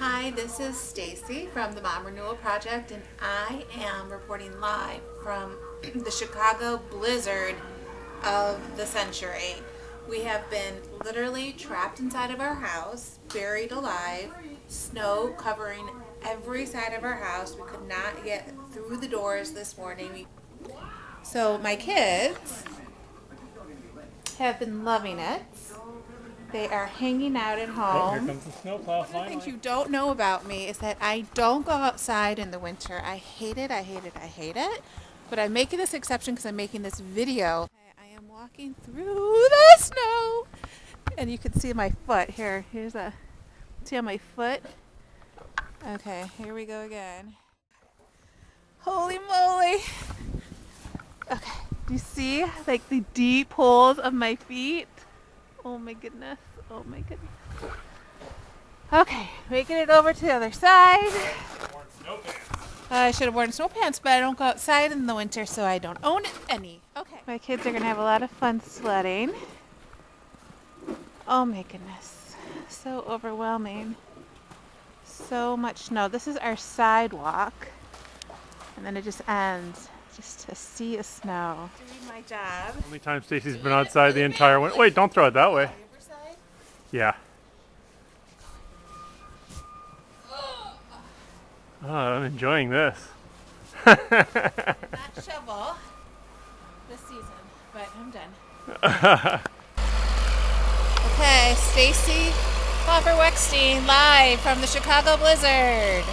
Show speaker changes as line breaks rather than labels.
Hi, this is Stacy from the Mom Renewal Project, and I am reporting live from the Chicago blizzard of the century. We have been literally trapped inside of our house, buried alive, snow covering every side of our house. We could not get through the doors this morning. So my kids have been loving it. They are hanging out at
Oh,
home.
here comes the snowplow
One of the things
finally.
you don't know about me is that I don't go outside in the winter. I hate it, I hate it, I hate it. But I'm making this exception because I'm making this video. I am walking through the snow. And you can see my foot here. See on my foot? Okay, here we go again. Holy moly. Okay, do you see like the deep holes of my feet? Oh my goodness. Oh my goodness. Okay, making it over to the other side. I should have worn snow pants, but I don't go outside in the winter, so I don't own any. Okay. My kids are going to have a lot of fun sledding. Oh my goodness. So overwhelming. So much snow. This is our sidewalk. And then it just ends. Just a sea of snow. Doing my job.
Only time Stacy's been outside the entire winter. Wait, don't throw it that way. Yeah. Oh, I'm enjoying this.
Not shovel this season, but I'm done. Okay, Stacy Hoffer-Weckstein live from the Chicago blizzard.